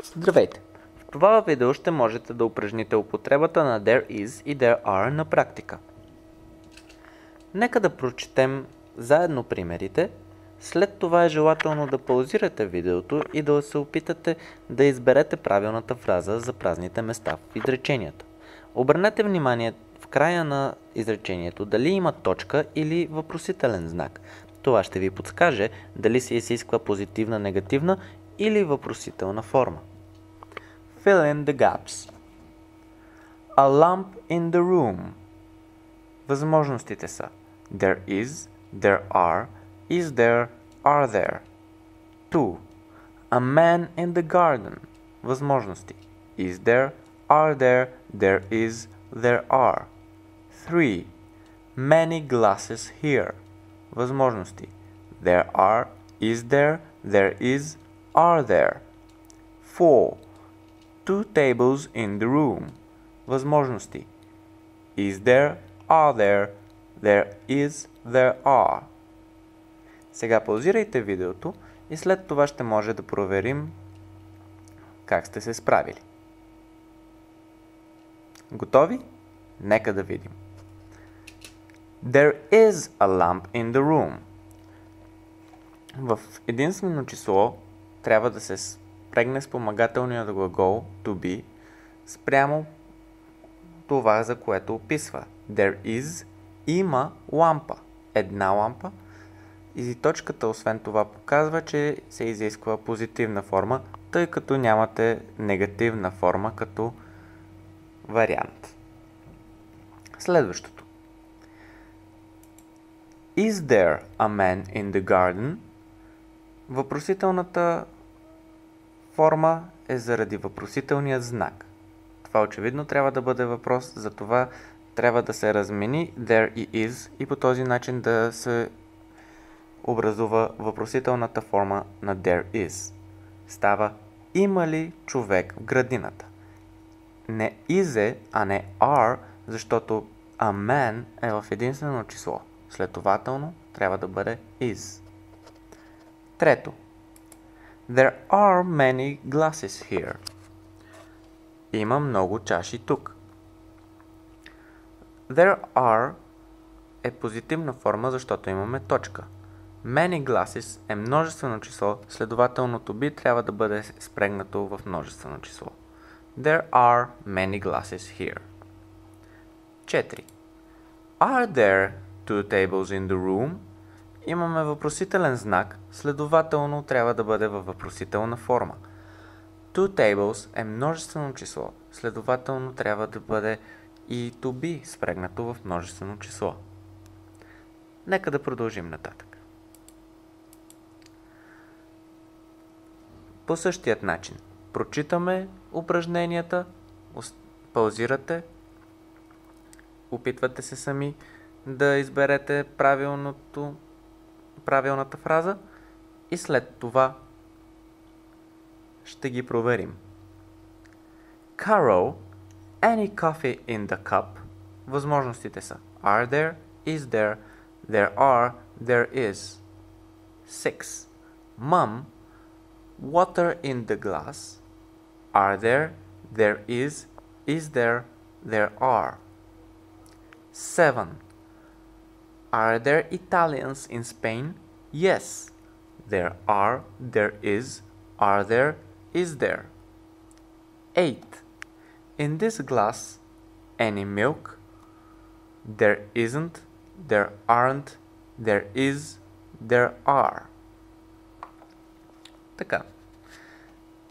Здравейте! В това видео ще можете да упражните употребата на there is и there are на практика. Нека да прочетем заедно примерите. След това е желателно да паузирате видеото и да се опитате да изберете правилната фраза за празните места в изреченията. Обърнете внимание в края на изречението дали има точка или въпросителен знак. Това ще ви подскаже дали се изисква позитивна, негативна или въпросителна форма. Fill in the gaps. A lamp in the room. Възможностите са there is, there are there. 2. A man in the garden. Възможности is there is, there are. 3. Many glasses here. Възможности there are, is there is, are there. 4. Two tables in the room. Възможности is there is, there are. Сега паузирайте видеото и след това ще може да проверим как сте се справили. Готови? Нека да видим. There is a lamp in the room. В единствено число трябва да се спрегне спомагателният глагол to be спрямо това, за което описва. There is, има лампа. Една лампа. И точката освен това показва, че се изисква позитивна форма, тъй като нямате негативна форма като вариант. Следващото. Is there a man in the garden? Въпросителната форма е заради въпросителният знак. Това очевидно трябва да бъде въпрос, затова трябва да се размени there и is и по този начин да се образува въпросителната форма на there is. Става има ли човек в градината? Не is е, а не are, защото a man е в единствено число. Следователно трябва да бъде is. Трето. There are many glasses here. Има много чаши тук. There are е позитивна форма, защото имаме точка. Many glasses е множествено число, следователно to be трябва да бъде спрегнато в множествено число. There are many glasses here. 4. Are there two tables in the room? Имаме въпросителен знак, следователно трябва да бъде във въпросителна форма. Two tables е множествено число, следователно трябва да бъде и to be спрегнато в множествено число. Нека да продължим нататък. По същият начин. Прочитаме упражненията, паузирате, опитвате се сами да изберете правилната фраза и след това ще ги проверим. Carol, any coffee in the cup? Възможностите са are there, is there are, there is. 6. Mom, water in the glass? Are there is there are. 7. Are there Italians in Spain? Yes. There are, there is, are there, is there. 8. In this glass, any milk? There isn't, there aren't, there is, there are. Така.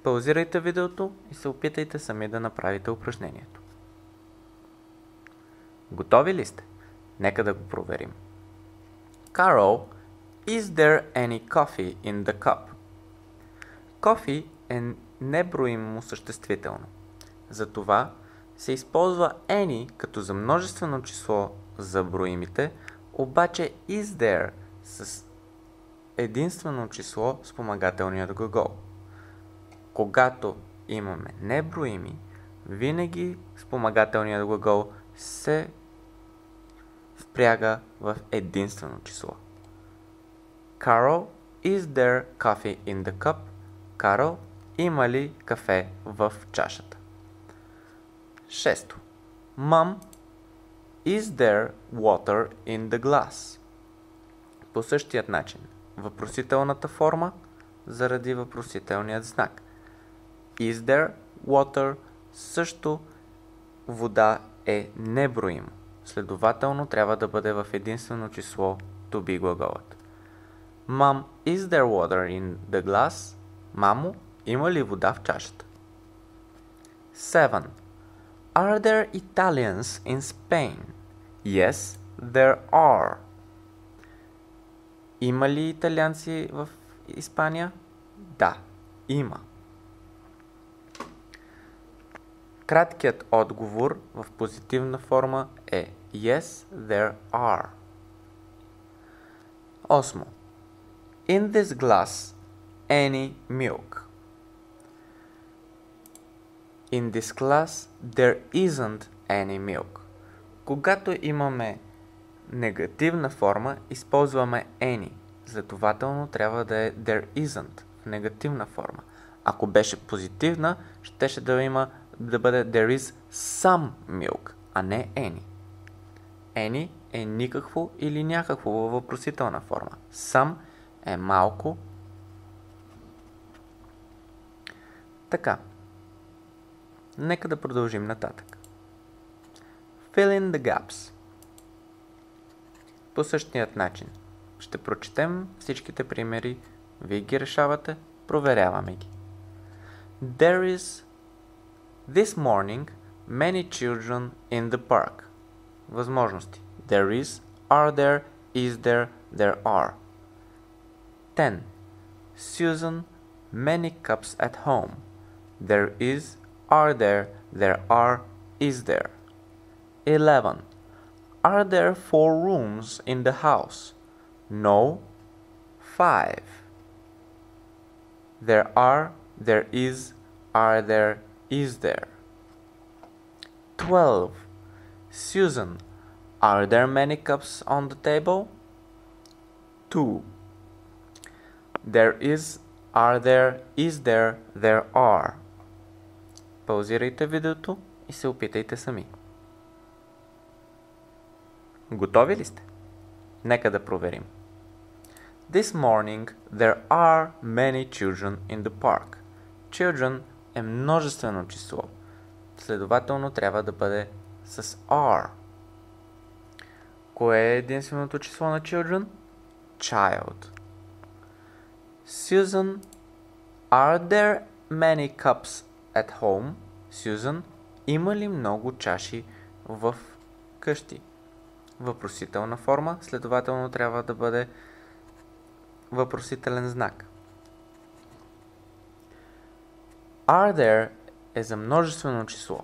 Паузирайте видеото и се опитайте сами да направите упражнението. Готови ли сте? Нека да го проверим. Carol, is there any coffee in the cup? Coffee е неброимо съществително. Затова се използва any като за множествено число за броимите, обаче is there с единствено число спомагателният глагол. Когато имаме неброими, винаги спомагателният глагол се впряга в единствено число. Carol, is there coffee in the cup? Carol, има ли кафе в чашата? Шесто. Mom, is there water in the glass? По същият начин. Въпросителната форма заради въпросителният знак. Is there water? Също вода е неброимо. Следователно трябва да бъде в единствено число to be глаголът. Mom, is there water in the glass? Мамо, има ли вода в чашата? 7. Are there Italians in Spain? Yes, there are. Има ли италианци в Испания? Да, има. Краткият отговор в позитивна форма е Yes, there are. 8. In this glass, any milk. In this glass, there isn't any milk. Когато имаме негативна форма, използваме any. Следователно трябва да е there isn't в негативна форма. Ако беше позитивна, щеше да бъде there is some milk, а не any. Any е никакво или някакво във въпросителна форма. Some е малко. Така. Нека да продължим нататък. Fill in the gaps. По същият начин. Ще прочетем всичките примери. Вие ги решавате, проверяваме ги. There is this morning many children in the park. Възможности. There is, are there, is there, there are. 10. Susan, many cups at home. There is, are there are, is there. 11. Are there 4 rooms in the house? No. 5. There are, there is, are there, is there. 12. Susan, are there many cups on the table? 2. There is, are there, is there, there are. Паузирайте видеото и се опитайте сами. Готови ли сте? Нека да проверим. This morning there are many children in the park. Children е множествено число. Следователно трябва да бъде с are. Кое е единственото число на children? Child. Susan, are there many cups at home? Susan, има ли много чаши в къщи? Въпросителна форма, следователно трябва да бъде въпросителен знак. Are there е за множествено число.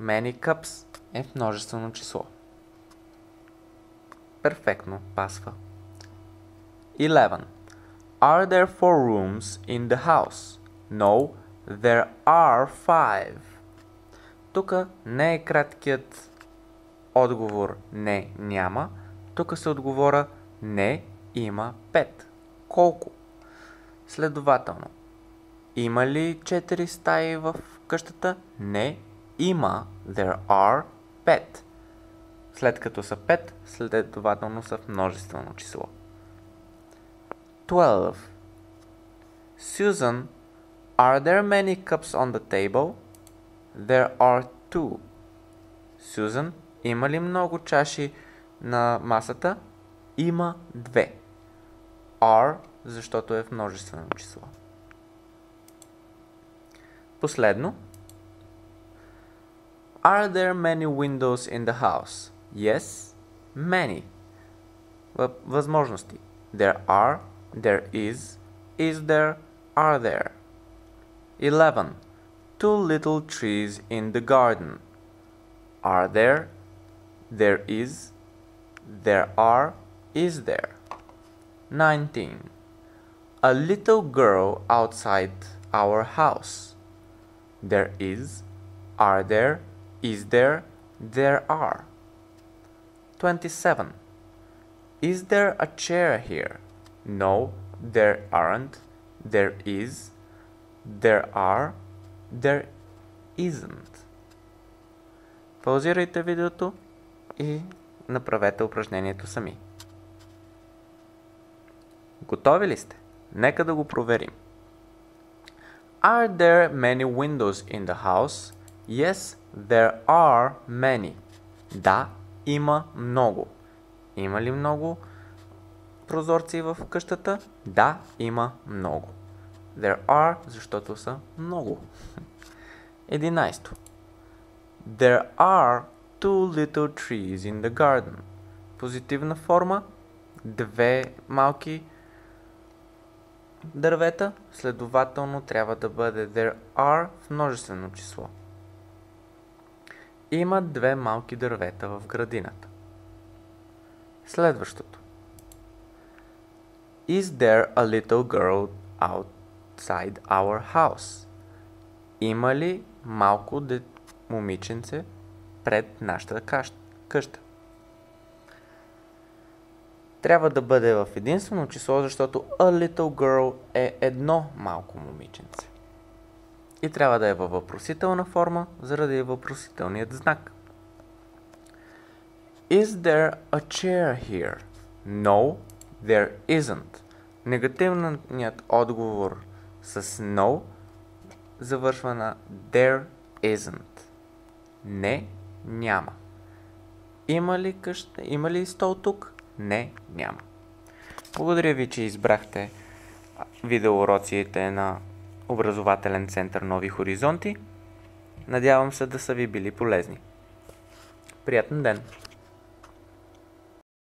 Many cups е множествено число. Перфектно пасва. 11. Are there 4 rooms in the house? No, there are 5. Тук не е краткият отговор не, няма. Тук се отговора не, има 5. Колко? Следователно. Има ли 4 стаи в къщата? Не, има. There are 5. След като са 5, следователно са в множествено число. 12. Susan, are there many cups on the table? There are 2. Susan, има ли много чаши на масата? Има 2. Are, защото е в множествено число. Последно. Are there many windows in the house? Yes, many. Възможности. There are, there is there, are there. 11. 2 little trees in the garden. Are there, there is, there are, is there. 19. A little girl outside our house. There is, are there, is there, there are. 27. Is there a chair here? No, there aren't, there is, There are, there isn't. Паузирайте видеото и направете упражнението сами. Готови ли сте? Нека да го проверим. Are there many windows in the house? Yes, there are many. Да, има много. Има ли много прозорци в къщата? Да, има много. There are, защото са много. 11. There are two little trees in the garden. Позитивна форма. Две малки дървета. Следователно трябва да бъде there are в множествено число. Има две малки дървета в градината. Следващото. Is there a little girl outside our house? Има ли малко момиченце пред нашата къща? Трябва да бъде в единствено число, защото a little girl е едно малко момиченце. И трябва да е във въпросителна форма, заради въпросителният знак. Is there a chair here? No, there isn't. Негативният отговор с no завършва на there isn't. Не, няма. Има ли стол тук? Не, няма. Благодаря ви, че избрахте видеоуроците на Образователен център Нови хоризонти. Надявам се да са ви били полезни. Приятен ден!